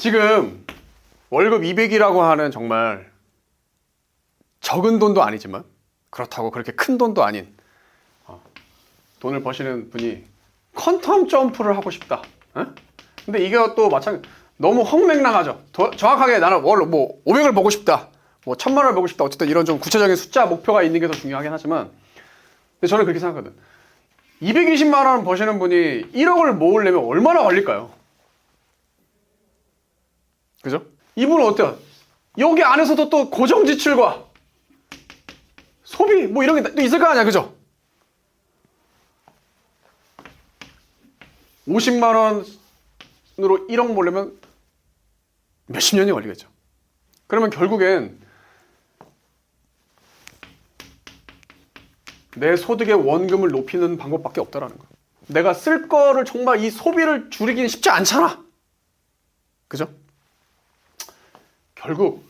지금 월급 200이라고 하는 정말 적은 돈도 아니지만 그렇다고 그렇게 큰 돈도 아닌 돈을 버시는 분이 퀀텀 점프를 하고 싶다. 근데 이게 또 마찬가지 너무 헛맥락하죠. 정확하게 나는 월 뭐 500을 벌고 싶다. 뭐 1000만 원을 벌고 싶다. 어쨌든 이런 좀 구체적인 숫자 목표가 있는 게 더 중요하긴 하지만 근데 저는 그렇게 생각하거든. 220만 원 버시는 분이 1억을 모으려면 얼마나 걸릴까요? 그죠? 이분은 어때요? 여기 안에서도 또 고정 지출과 소비 뭐 이런 게 또 있을 거 아니야, 그죠? 50만 원으로 1억 모으려면 몇십 년이 걸리겠죠. 그러면 결국엔 내 소득의 원금을 높이는 방법밖에 없다라는 거야. 내가 쓸 거를 정말 이 소비를 줄이기는 쉽지 않잖아. 그죠? 결국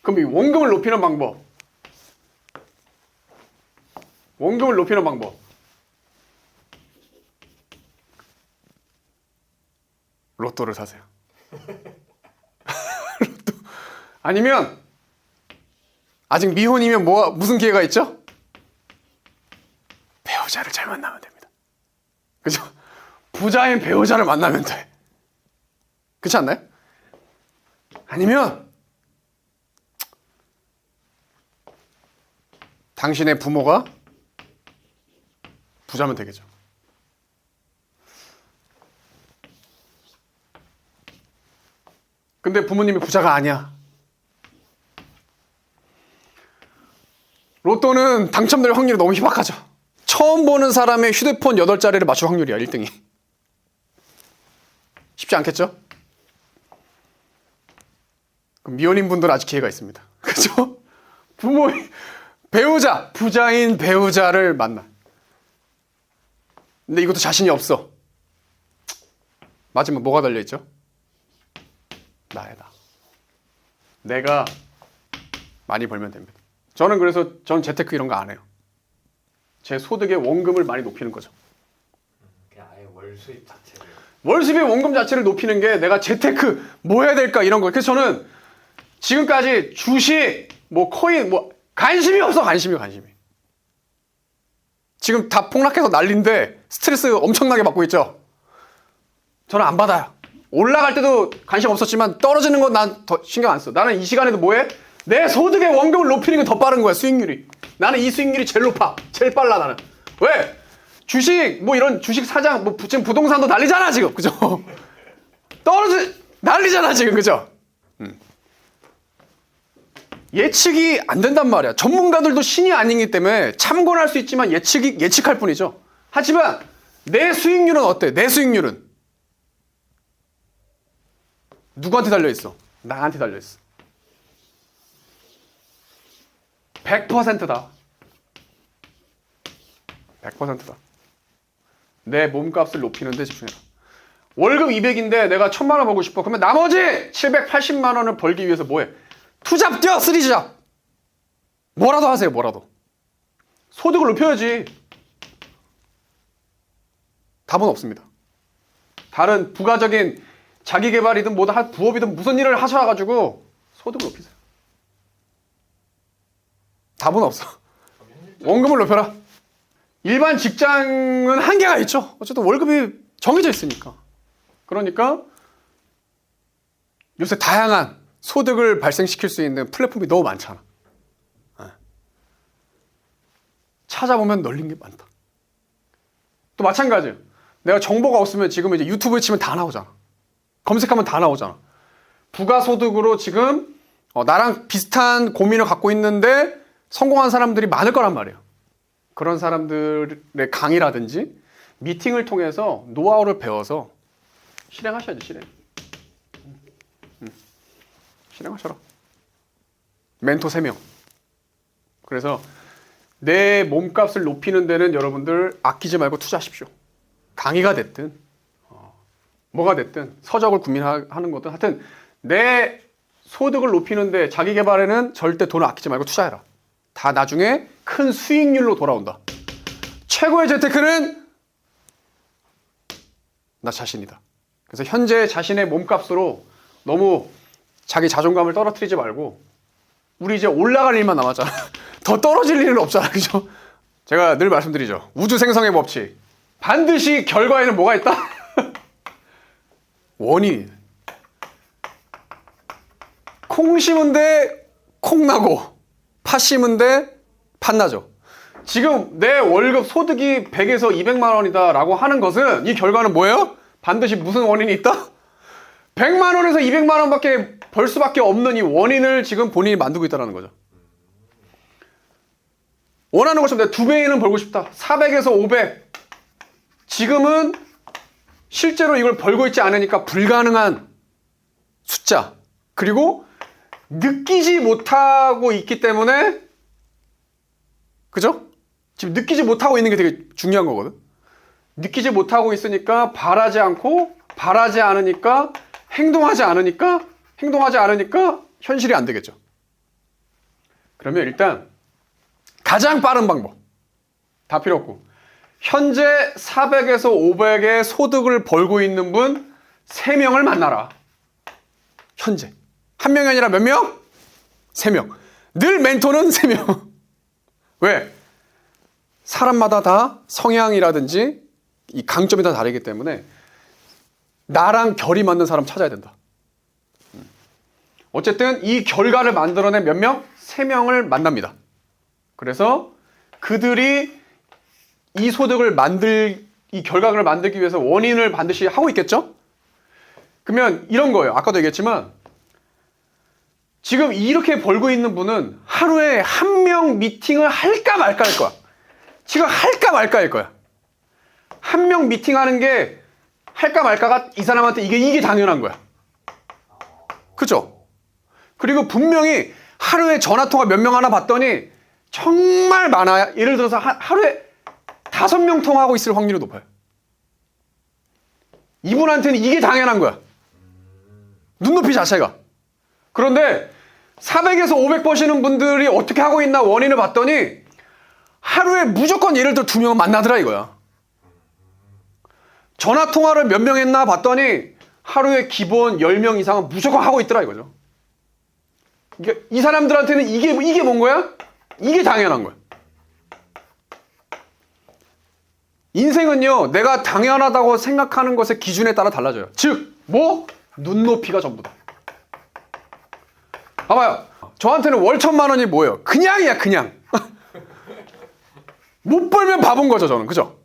그럼 이 원금을 높이는 방법. 원금을 높이는 방법. 로또를 사세요. 로또. 아니면 아직 미혼이면 무슨 기회가 있죠? 배우자를 잘 만나면 됩니다. 그죠? 부자인 배우자를 만나면 돼. 그렇지 않나요? 아니면 당신의 부모가 부자면 되겠죠. 근데 부모님이 부자가 아니야. 로또는 당첨될 확률이 너무 희박하죠. 처음 보는 사람의 휴대폰 8자리를 맞출 확률이야, 1등이. 쉽지 않겠죠? 그럼 미혼인 분들은 아직 기회가 있습니다. 그죠? 배우자, 부자인 배우자를 만나. 근데 이것도 자신이 없어. 마지막 뭐가 달려있죠? 나야. 내가 많이 벌면 됩니다. 저는 그래서 전 재테크 이런 거 안 해요. 제 소득의 원금을 많이 높이는 거죠. 그냥 아예 월 수입 자체를. 월 수입의 원금 자체를 높이는 게 내가 재테크 뭐 해야 될까 이런 거. 그래서 저는 지금까지 주식, 뭐 코인, 뭐 관심이 없어. 관심이. 지금 다 폭락해서 난리인데 스트레스 엄청나게 받고 있죠. 저는 안 받아요. 올라갈 때도 관심 없었지만 떨어지는 건 난 더 신경 안 써. 나는 이 시간에도 뭐해? 내 소득의 원금을 높이는 게 더 빠른 거야, 수익률이. 나는 이 수익률이 제일 높아. 제일 빨라, 나는. 왜? 주식, 뭐 이런 주식 사장, 뭐 지금 부동산도 난리잖아, 지금. 그죠? 난리잖아, 지금. 그죠? 예측이 안 된단 말이야. 전문가들도 신이 아니기 때문에 참고는 할 수 있지만 예측할 뿐이죠. 하지만 내 수익률은 어때? 내 수익률은 누구한테 달려있어? 나한테 달려있어. 100%다. 100%다. 내 몸값을 높이는 데 집중해라. 월급 200인데 내가 1000만 원 벌고 싶어. 그러면 나머지 780만 원을 벌기 위해서 뭐해? 투잡 뛰어! 3잡! 뭐라도 하세요, 뭐라도. 소득을 높여야지. 답은 없습니다. 다른 부가적인 자기개발이든 뭐든 부업이든 무슨 일을 하셔가지고 소득을 높이세요. 답은 없어. 원금을 높여라. 일반 직장은 한계가 있죠. 어쨌든 월급이 정해져 있으니까. 그러니까 요새 다양한 소득을 발생시킬 수 있는 플랫폼이 너무 많잖아. 찾아보면 널린 게 많다. 또 마찬가지예요. 내가 정보가 없으면 지금 이제 유튜브에 치면 다 나오잖아. 검색하면 다 나오잖아. 부가소득으로 지금 나랑 비슷한 고민을 갖고 있는데 성공한 사람들이 많을 거란 말이에요. 그런 사람들의 강의라든지 미팅을 통해서 노하우를 배워서 실행하셔야지, 실행. 실행하셔라. 멘토 3명. 그래서 내 몸값을 높이는 데는 여러분들 아끼지 말고 투자하십시오. 강의가 됐든 뭐가 됐든 서적을 구매하는 것든 하여튼 내 소득을 높이는 데 자기 개발에는 절대 돈을 아끼지 말고 투자해라. 다 나중에 큰 수익률로 돌아온다. 최고의 재테크는 나 자신이다. 그래서 현재 자신의 몸값으로 너무 자기 자존감을 떨어뜨리지 말고 우리 이제 올라갈 일만 남았잖아. 더 떨어질 일은 없잖아. 그죠? 제가 늘 말씀드리죠. 우주 생성의 법칙. 반드시 결과에는 뭐가 있다? 원인이. 콩 심은데 콩 나고 팥 심은데 팥 나죠. 지금 내 월급 소득이 100에서 200만 원이다 라고 하는 것은 이 결과는 뭐예요? 반드시 무슨 원인이 있다? 100만 원에서 200만 원밖에 벌 수밖에 없는 이 원인을 지금 본인이 만들고 있다는 거죠. 원하는 것처럼 내가 2배는 벌고 싶다. 400에서 500. 지금은 실제로 이걸 벌고 있지 않으니까 불가능한 숫자. 그리고 느끼지 못하고 있기 때문에, 그죠? 지금 느끼지 못하고 있는 게 되게 중요한 거거든. 느끼지 못하고 있으니까 바라지 않고, 바라지 않으니까 행동하지 않으니까 현실이 안 되겠죠. 그러면 일단 가장 빠른 방법, 다 필요 없고, 현재 400에서 500의 소득을 벌고 있는 분 3명을 만나라. 현재. 1명이 아니라 몇 명? 3명. 늘 멘토는 3명. 왜? 사람마다 다 성향이라든지 이 강점이 다 다르기 때문에 나랑 결이 맞는 사람 찾아야 된다. 어쨌든 이 결과를 만들어낸 몇 명? 3명을 만납니다. 그래서 그들이 이 소득을 이 결과를 만들기 위해서 원인을 반드시 하고 있겠죠? 그러면 이런 거예요. 아까도 얘기했지만 지금 이렇게 벌고 있는 분은 하루에 1명 미팅을 할까 말까 할 거야. 지금 할까 말까일 거야. 1명 미팅하는 게 할까 말까가 이 사람한테 이게 당연한 거야. 그죠? 그리고 분명히 하루에 전화통화 몇 명 하나 봤더니 정말 많아요. 예를 들어서 하루에 5명 통화하고 있을 확률이 높아요. 이분한테는 이게 당연한 거야. 눈높이 자체가. 그런데 400에서 500 버시는 분들이 어떻게 하고 있나 원인을 봤더니 하루에 무조건 예를 들어 2명은 만나더라 이거야. 전화통화를 몇 명 했나 봤더니 하루에 기본 10명 이상은 무조건 하고 있더라 이거죠. 이 사람들한테는 이게 뭔 거야? 이게 당연한 거야. 인생은요, 내가 당연하다고 생각하는 것의 기준에 따라 달라져요. 즉, 눈높이가 전부다. 봐봐요. 저한테는 월 1,000만 원이 뭐예요? 그냥이야, 그냥. 못 벌면 바본 거죠, 저는. 그죠?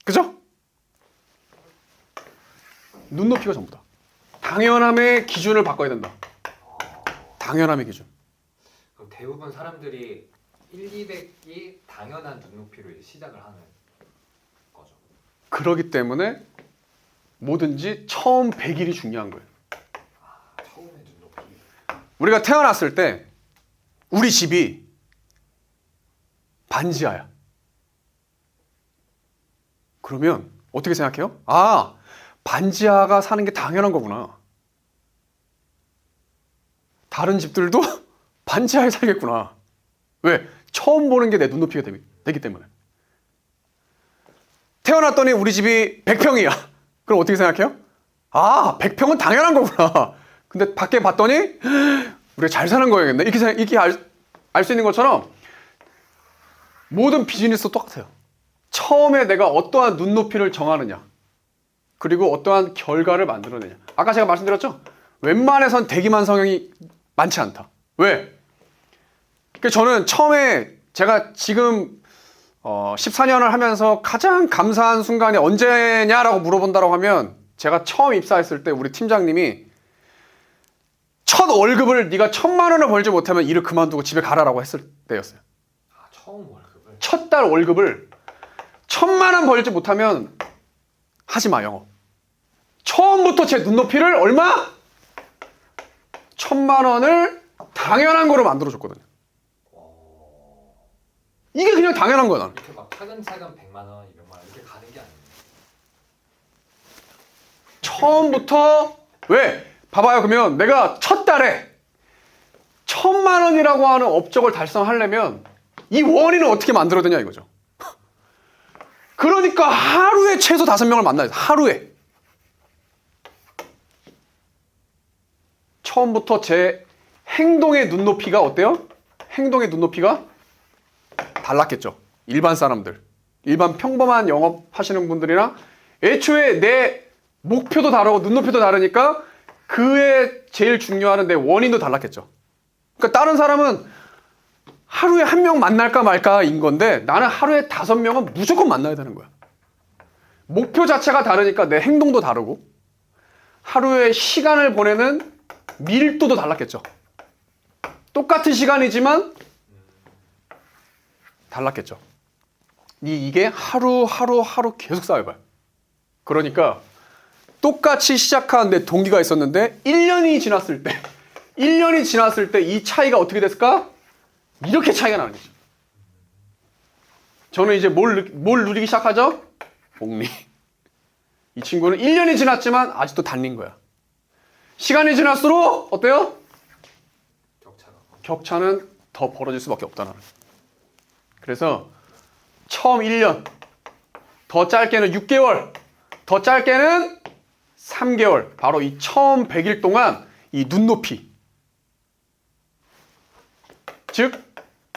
그죠? 눈높이가 전부다. 당연함의 기준을 바꿔야 된다. 당연함의 기준. 그럼 대부분 사람들이 1, 200이 당연한 눈높이로 시작을 하는 거죠. 그러기 때문에 뭐든지 처음 100일이 중요한 거예요. 처음에 눈높이. 우리가 태어났을 때 우리 집이 반지하야. 그러면 어떻게 생각해요? 반지하가 사는 게 당연한 거구나. 다른 집들도 반지하에 살겠구나. 왜? 처음 보는 게 내 눈높이가 되기 때문에. 태어났더니 우리 집이 100평이야. 그럼 어떻게 생각해요? 100평은 당연한 거구나. 근데 밖에 봤더니 우리가 잘 사는 거야겠네. 이렇게 알 수 있는 것처럼 모든 비즈니스도 똑같아요. 처음에 내가 어떠한 눈높이를 정하느냐, 그리고 어떠한 결과를 만들어내냐. 아까 제가 말씀드렸죠? 웬만해선 대기만 성향이 많지 않다. 왜? 저는 처음에 제가 지금 14년을 하면서 가장 감사한 순간이 언제냐라고 물어본다고 하면 제가 처음 입사했을 때 우리 팀장님이 첫 월급을 네가 1,000만 원을 벌지 못하면 일을 그만두고 집에 가라라고 했을 때였어요. 처음 월급을? 첫 달 월급을 1,000만 원 벌지 못하면 하지 마, 영업. 처음부터 제 눈높이를 얼마? 1,000만 원을 당연한 거로 만들어줬거든요. 이게 그냥 당연한 거야, 나는. 이렇게 막 차근차근 100만 원, 200만 원 이렇게 가는 게 아니에요. 처음부터 왜? 봐봐요. 그러면 내가 첫 달에 1,000만 원이라고 하는 업적을 달성하려면 이 원인을 어떻게 만들어야 되냐 이거죠. 그러니까 하루에 최소 5명을 만나야 돼. 하루에. 처음부터 제 행동의 눈높이가 어때요? 행동의 눈높이가 달랐겠죠. 일반 사람들, 일반 평범한 영업하시는 분들이랑 애초에 내 목표도 다르고 눈높이도 다르니까 그의 제일 중요한 내 원인도 달랐겠죠. 그러니까 다른 사람은 하루에 한 명 만날까 말까인 건데 나는 하루에 5명은 무조건 만나야 되는 거야. 목표 자체가 다르니까 내 행동도 다르고 하루에 시간을 보내는 밀도도 달랐겠죠. 똑같은 시간이지만 달랐겠죠. 이게 하루 계속 쌓여봐요. 그러니까 똑같이 시작한 내 동기가 있었는데 1년이 지났을 때 이 차이가 어떻게 됐을까? 이렇게 차이가 나는 거죠. 저는 이제 뭘 누리기 시작하죠? 복리. 이 친구는 1년이 지났지만 아직도 달린 거야. 시간이 지날수록 어때요? 격차는 더 벌어질 수밖에 없다는 거예요. 그래서 처음 1년, 더 짧게는 6개월, 더 짧게는 3개월. 바로 이 처음 100일 동안 이 눈높이. 즉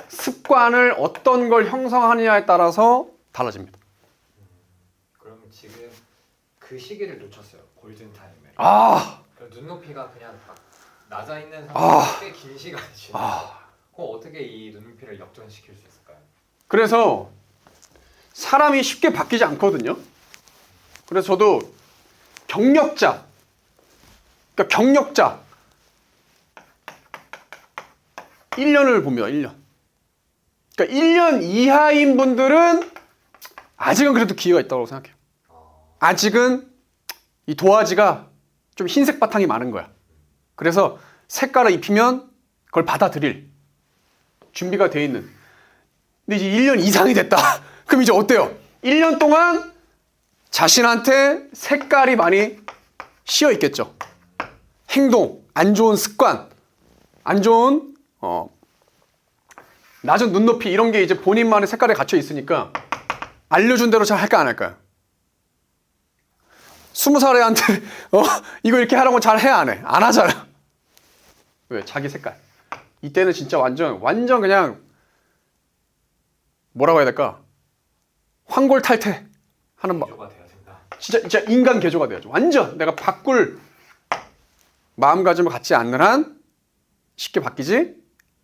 습관을 어떤 걸 형성하느냐에 따라서 달라집니다. 그러면 지금 그 시기를 놓쳤어요. 골든 타임에. 눈높이가 그냥 딱 낮아 있는 상태에서 꽤 긴 시간이 지나요. 그럼 어떻게 이 눈높이를 역전시킬 수 있을까요? 그래서 사람이 쉽게 바뀌지 않거든요. 그래서 저도 경력자 1년을 봅니다. 1년. 그러니까 1년 이하인 분들은 아직은 그래도 기회가 있다고 생각해요. 아직은 이 도화지가 좀 흰색 바탕이 많은 거야. 그래서 색깔을 입히면 그걸 받아들일 준비가 돼 있는. 근데 이제 1년 이상이 됐다. 그럼 이제 어때요? 1년 동안 자신한테 색깔이 많이 씌어 있겠죠. 행동, 안 좋은 습관, 안 좋은 낮은 눈높이 이런 게 이제 본인만의 색깔에 갇혀 있으니까 알려준 대로 잘 할까 안 할까요? 20살 애한테 이거 이렇게 하라고 잘 해 안 해? 안 하잖아. 왜? 자기 색깔. 이때는 진짜 완전 그냥 뭐라고 해야 될까? 황골탈퇴 하는 막 개조가 돼야 된다. 진짜 인간 개조가 돼야죠. 완전 내가 바꿀 마음가짐을 갖지 않는 한 쉽게 바뀌지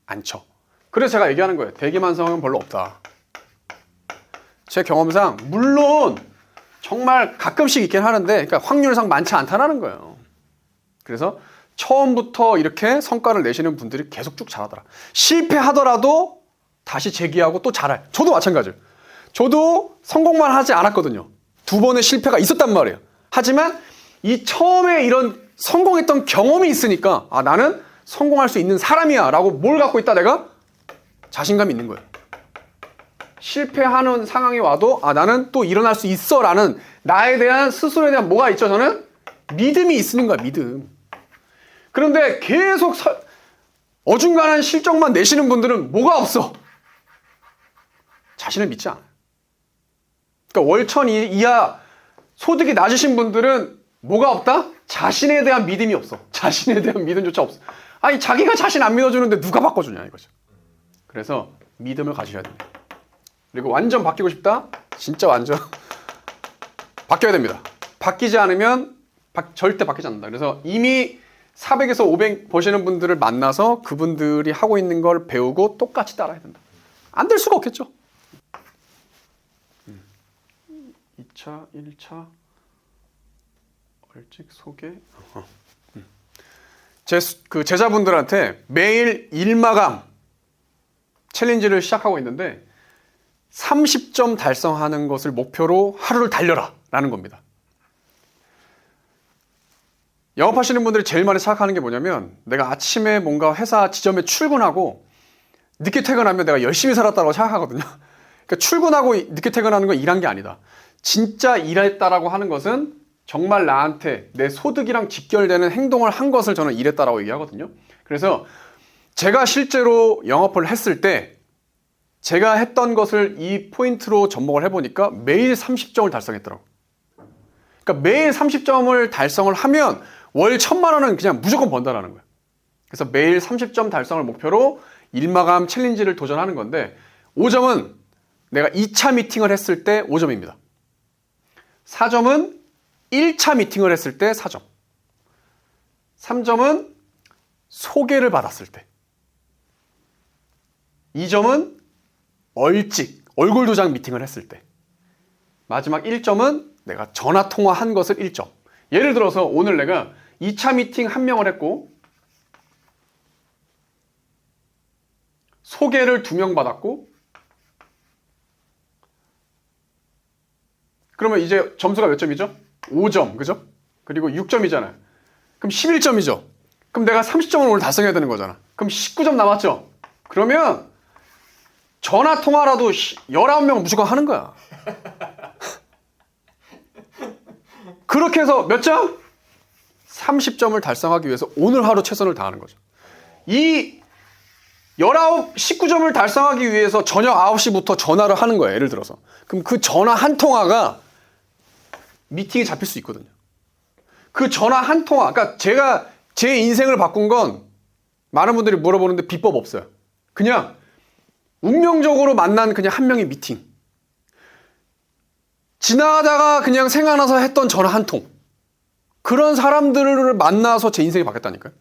않죠. 그래서 제가 얘기하는 거예요. 대기만성은 별로 없다. 제 경험상 물론 정말 가끔씩 있긴 하는데 그러니까 확률상 많지 않다는 거예요. 그래서 처음부터 이렇게 성과를 내시는 분들이 계속 쭉 잘하더라. 실패하더라도 다시 재기하고 또 잘할. 저도 마찬가지예요. 저도 성공만 하지 않았거든요. 2번의 실패가 있었단 말이에요. 하지만 이 처음에 이런 성공했던 경험이 있으니까 나는 성공할 수 있는 사람이야 라고 뭘 갖고 있다 내가 자신감이 있는 거예요. 실패하는 상황이 와도 나는 또 일어날 수 있어 라는 나에 대한 스스로에 대한 뭐가 있죠? 저는 믿음이 있는 거야. 믿음. 그런데 계속 어중간한 실적만 내시는 분들은 뭐가 없어? 자신을 믿지 않아요. 그러니까 월천 이하 소득이 낮으신 분들은 뭐가 없다? 자신에 대한 믿음이 없어. 자신에 대한 믿음조차 없어. 아니 자기가 자신 안 믿어주는데 누가 바꿔주냐 이거죠. 그래서 믿음을 가지셔야 됩니다. 그리고 완전 바뀌고 싶다? 진짜 완전 바뀌어야 됩니다. 바뀌지 않으면 절대 바뀌지 않는다. 그래서 이미 400에서 500 버시는 분들을 만나서 그분들이 하고 있는 걸 배우고 똑같이 따라야 된다. 안 될 수가 없겠죠. 2차, 1차 벌칙 소개. 그 제자분들한테 매일 일마감 챌린지를 시작하고 있는데 30점 달성하는 것을 목표로 하루를 달려라 라는 겁니다. 영업하시는 분들이 제일 많이 생각하는 게 뭐냐면 내가 아침에 뭔가 회사 지점에 출근하고 늦게 퇴근하면 내가 열심히 살았다고 생각하거든요. 그러니까 출근하고 늦게 퇴근하는 건 일한 게 아니다. 진짜 일했다라고 하는 것은 정말 나한테 내 소득이랑 직결되는 행동을 한 것을 저는 일했다라고 얘기하거든요. 그래서 제가 실제로 영업을 했을 때 제가 했던 것을 이 포인트로 접목을 해보니까 매일 30점을 달성했더라고요. 그러니까 매일 30점을 달성을 하면 월 1,000만 원은 그냥 무조건 번다라는 거예요. 그래서 매일 30점 달성을 목표로 일마감 챌린지를 도전하는 건데 5점은 내가 2차 미팅을 했을 때 5점입니다. 4점은 1차 미팅을 했을 때 4점. 3점은 소개를 받았을 때. 2점은 얼굴 도장 미팅을 했을 때. 마지막 1점은 내가 전화 통화한 것을 1점. 예를 들어서 오늘 내가 2차 미팅 1명을 했고 소개를 2명 받았고 그러면 이제 점수가 몇 점이죠? 5점, 그죠? 그리고 6점이잖아요. 그럼 11점이죠. 그럼 내가 30점을 오늘 달성해야 되는 거잖아. 그럼 19점 남았죠? 그러면 전화 통화라도 19명 무조건 하는 거야. 그렇게 해서 몇 점? 30점을 달성하기 위해서 오늘 하루 최선을 다하는 거죠. 이 19점을 달성하기 위해서 저녁 9시부터 전화를 하는 거예요. 예를 들어서. 그럼 그 전화 한 통화가 미팅이 잡힐 수 있거든요. 그 전화 한 통화, 그러니까 제가 제 인생을 바꾼 건 많은 분들이 물어보는데 비법 없어요. 그냥 운명적으로 만난 그냥 한 명의 미팅. 지나가다가 그냥 생각나서 했던 전화 한 통. 그런 사람들을 만나서 제 인생이 바뀌었다니까요.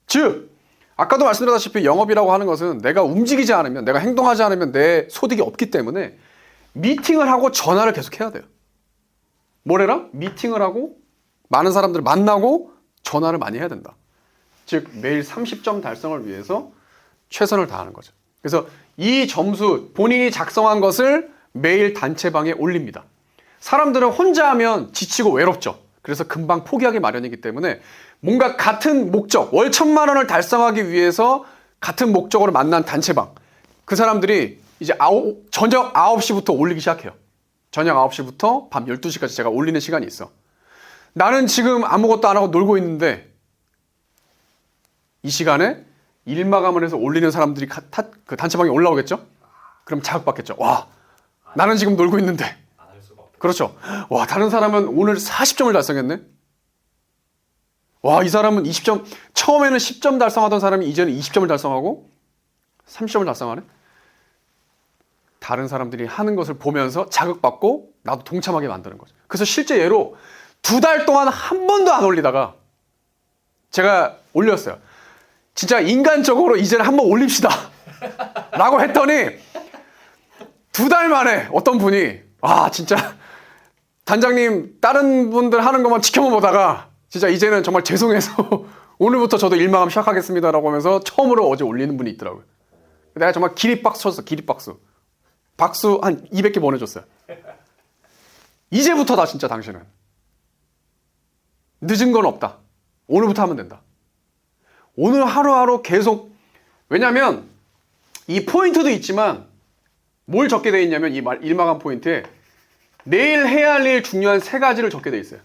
즉, 아까도 말씀드렸다시피 영업이라고 하는 것은 내가 움직이지 않으면, 내가 행동하지 않으면 내 소득이 없기 때문에 미팅을 하고 전화를 계속 해야 돼요. 뭐래라? 미팅을 하고 많은 사람들을 만나고 전화를 많이 해야 된다. 즉 매일 30점 달성을 위해서 최선을 다하는 거죠. 그래서 이 점수 본인이 작성한 것을 매일 단체방에 올립니다. 사람들은 혼자 하면 지치고 외롭죠. 그래서 금방 포기하기 마련이기 때문에 뭔가 같은 목적, 월 1,000만 원을 달성하기 위해서 같은 목적으로 만난 단체방. 그 사람들이 이제 저녁 9시부터 올리기 시작해요. 저녁 9시부터 밤 12시까지 제가 올리는 시간이 있어. 나는 지금 아무것도 안 하고 놀고 있는데 이 시간에 일 마감을 해서 올리는 사람들이 그 단체방에 올라오겠죠? 그럼 자극받겠죠. 와, 나는 지금 놀고 있는데. 안 할 수가 없죠. 그렇죠. 와, 다른 사람은 오늘 40점을 달성했네. 와, 이 사람은 20점, 처음에는 10점 달성하던 사람이 이제는 20점을 달성하고 30점을 달성하네. 다른 사람들이 하는 것을 보면서 자극받고 나도 동참하게 만드는 거죠. 그래서 실제 예로 2달 동안 한 번도 안 올리다가 제가 올렸어요. 진짜 인간적으로 이제는 한번 올립시다 라고 했더니 2달 만에 어떤 분이 진짜 단장님 다른 분들 하는 것만 지켜만 보다가 진짜 이제는 정말 죄송해서 오늘부터 저도 일마감 시작하겠습니다 라고 하면서 처음으로 어제 올리는 분이 있더라고요. 내가 정말 기립박수 쳤어. 기립박수. 박수 한 200개 보내줬어요. 이제부터다 진짜 당신은. 늦은 건 없다. 오늘부터 하면 된다. 오늘 하루하루 계속. 왜냐하면 이 포인트도 있지만 뭘 적게 되어 있냐면 이 일마감 포인트에 내일 해야 할 일 중요한 3가지를 적게 되어 있어요.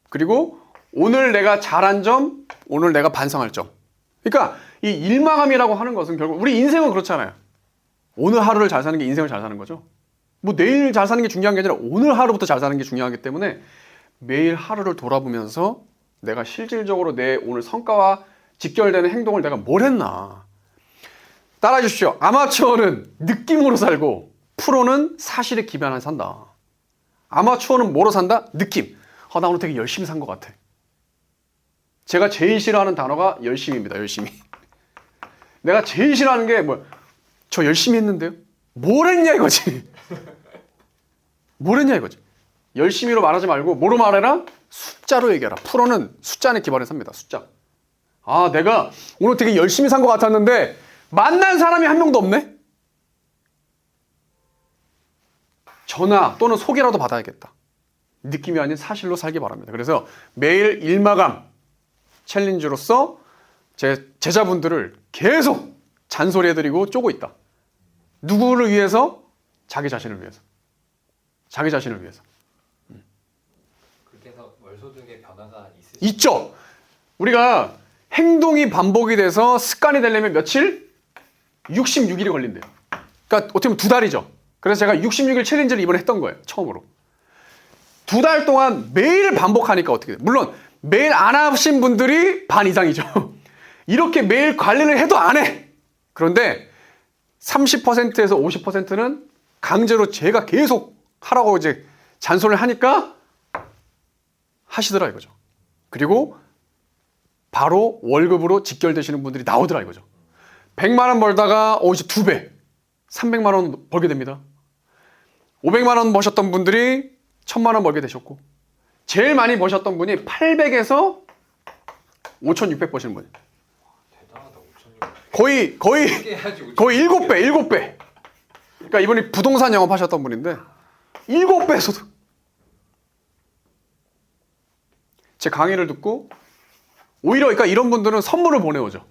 그리고 오늘 내가 잘한 점, 오늘 내가 반성할 점. 그러니까 이 일마감이라고 하는 것은 결국 우리 인생은 그렇잖아요. 오늘 하루를 잘 사는 게 인생을 잘 사는 거죠. 뭐 내일 잘 사는 게 중요한 게 아니라 오늘 하루부터 잘 사는 게 중요하기 때문에 매일 하루를 돌아보면서 내가 실질적으로 내 오늘 성과와 직결되는 행동을 내가 뭘 했나. 따라해 주십시오. 아마추어는 느낌으로 살고 프로는 사실에 기반해 산다. 아마추어는 뭐로 산다? 느낌. 나 오늘 되게 열심히 산 것 같아. 제가 제일 싫어하는 단어가 열심히입니다. 열심히. 내가 제일 싫어하는 게 저 열심히 했는데요? 뭘 했냐 이거지. 뭘 했냐 이거지. 열심히로 말하지 말고 뭐로 말해라? 숫자로 얘기해라. 프로는 숫자 안에 기반해 삽니다. 숫자. 내가 오늘 되게 열심히 산 것 같았는데 만난 사람이 한 명도 없네? 전화 또는 소개라도 받아야겠다. 느낌이 아닌 사실로 살기 바랍니다. 그래서 매일 일마감 챌린지로서 제 제자분들을 계속 잔소리해드리고 쪼고 있다. 누구를 위해서? 자기 자신을 위해서. 자기 자신을 위해서. 그렇게 해서 월소득의 변화가 있으시죠? 있죠. 우리가 행동이 반복이 돼서 습관이 되려면 며칠? 66일이 걸린대요. 그러니까 어떻게 보면 2달이죠. 그래서 제가 66일 챌린지를 이번에 했던 거예요. 처음으로. 2달 동안 매일 반복하니까 어떻게 돼요? 물론 매일 안 하신 분들이 반 이상이죠. 이렇게 매일 관리를 해도 안 해. 그런데 30%에서 50%는 강제로 제가 계속 하라고 이제 잔소리를 하니까 하시더라 이거죠. 그리고 바로 월급으로 직결되시는 분들이 나오더라 이거죠. 100만 원 벌다가 이제 2배, 300만 원 벌게 됩니다. 500만 원 버셨던 분들이 1000만 원 벌게 되셨고, 제일 많이 버셨던 분이 800에서 5600 버시는 분이에요. 대단하다. 5,600. 거의 해야지 5,600. 7배. 그러니까 이분이 부동산 영업하셨던 분인데 7배에서도 제 강의를 듣고 오히려 그러니까 이런 분들은 선물을 보내오죠.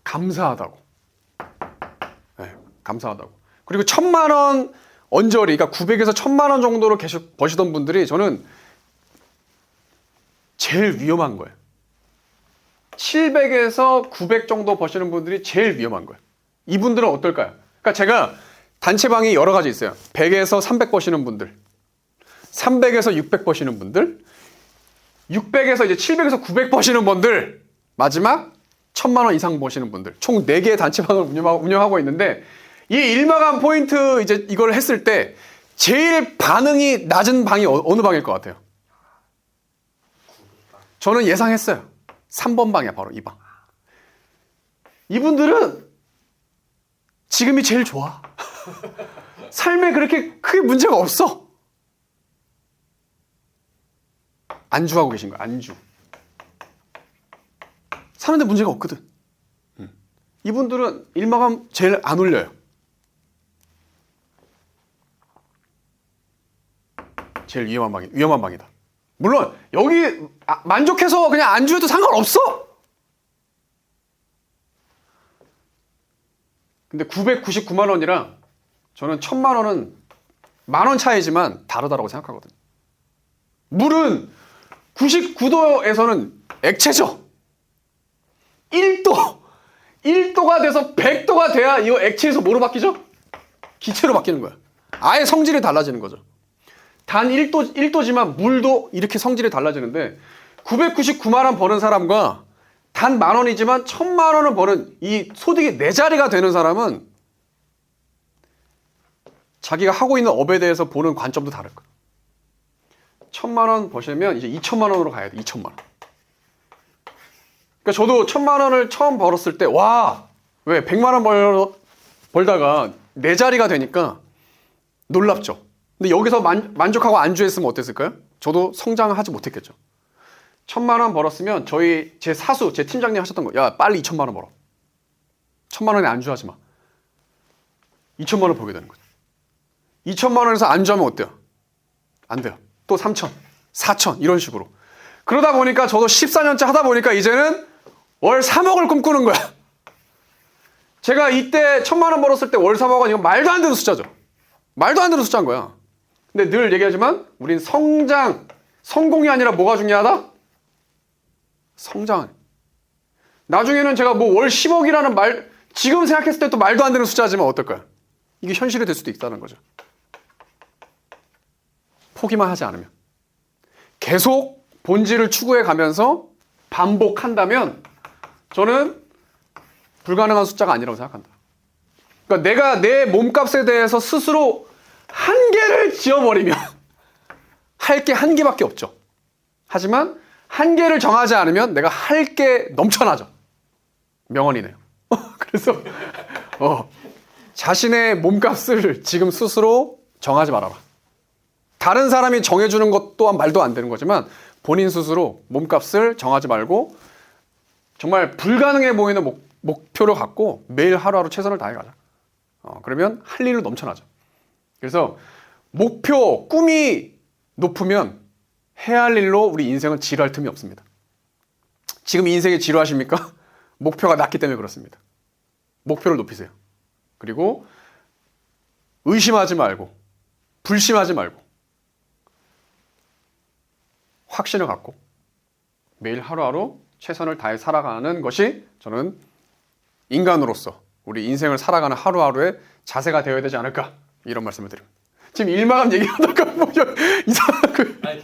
감사하다고. 네, 감사하다고. 그리고 1000만 원 언저리, 그러니까 900에서 1000만 원 정도로 계속 버시던 분들이 저는 제일 위험한 거예요. 700에서 900 정도 버시는 분들이 제일 위험한 거예요. 이분들은 어떨까요? 그러니까 제가 단체방이 여러 가지 있어요. 100에서 300 버시는 분들, 300에서 600 버시는 분들, 600에서 이제 700에서 900 버시는 분들, 마지막 1000만 원 이상 버시는 분들, 총 4개의 단체방을 운영하고 있는데, 이 일마감 포인트 이제 이걸 했을 때 제일 반응이 낮은 방이 어느 방일 것 같아요? 저는 예상했어요. 3번 방이야, 바로 이 방. 이분들은 지금이 제일 좋아. 삶에 그렇게 크게 문제가 없어. 안주하고 계신 거야, 안주. 사는데 문제가 없거든. 이분들은 일마감 제일 안 올려요. 제일 위험한 방이다. 물론 여기 만족해서 그냥 안주해도 상관없어. 근데 999만 원이랑 저는 1000만 원은 10,000원 차이지만 다르다고 생각하거든요. 물은 99도에서는 액체죠. 1도가 돼서 100도가 돼야 이거 액체에서 뭐로 바뀌죠? 기체로 바뀌는 거야. 아예 성질이 달라지는 거죠. 단 1도지만 물도 이렇게 성질이 달라지는데 999만 원 버는 사람과 단 10,000원이지만 1000만 원을 버는 이 소득이 4자리가 되는 사람은 자기가 하고 있는 업에 대해서 보는 관점도 다를 거예요. 1000만 원 버시면 이제 2천만 원으로 가야 돼. 2천만 원. 그러니까 저도 1000만 원을 처음 벌었을 때 와, 왜 100만 원 벌다가 4자리가 되니까 놀랍죠. 근데 여기서 만족하고 안주했으면 어땠을까요? 저도 성장하지 못했겠죠. 1000만 원 벌었으면 제 사수, 제 팀장님 하셨던 거, 야, 빨리 2천만 원 벌어. 1000만 원에 안주하지 마. 2천만 원 벌게 되는 거죠. 2천만 원에서 안주하면 어때요? 안 돼요. 또 3천, 4천 이런 식으로. 그러다 보니까 저도 14년째 하다 보니까 이제는 월 3억을 꿈꾸는 거야. 제가 이때 1000만 원 벌었을 때 월 3억은 이거 말도 안 되는 숫자죠. 말도 안 되는 숫자인 거야. 근데 늘 얘기하지만 우린 성공이 아니라 뭐가 중요하다? 성장. 나중에는 제가 뭐 월 10억이라는 말, 지금 생각했을 때 또 말도 안 되는 숫자지만 어떨까요? 이게 현실이 될 수도 있다는 거죠. 포기만 하지 않으면. 계속 본질을 추구해 가면서 반복한다면 저는 불가능한 숫자가 아니라고 생각한다. 그러니까 내가 내 몸값에 대해서 스스로 한계를 지어버리면 할 게 한계밖에 없죠. 하지만 한계를 정하지 않으면 내가 할 게 넘쳐나죠. 명언이네요. 그래서 자신의 몸값을 지금 스스로 정하지 말아라. 다른 사람이 정해주는 것 또한 말도 안 되는 거지만 본인 스스로 몸값을 정하지 말고 정말 불가능해 보이는 목표를 갖고 매일 하루하루 최선을 다해가자. 그러면 할 일은 넘쳐나죠. 그래서 목표, 꿈이 높으면 해야 할 일로 우리 인생은 지루할 틈이 없습니다. 지금 인생에 지루하십니까? 목표가 낮기 때문에 그렇습니다. 목표를 높이세요. 그리고 의심하지 말고 불심하지 말고 확신을 갖고 매일 하루하루 최선을 다해 살아가는 것이 저는 인간으로서 우리 인생을 살아가는 하루하루의 자세가 되어야 되지 않을까 이런 말씀을 드립니다. 지금 일마감 얘기하다가 뭐 이상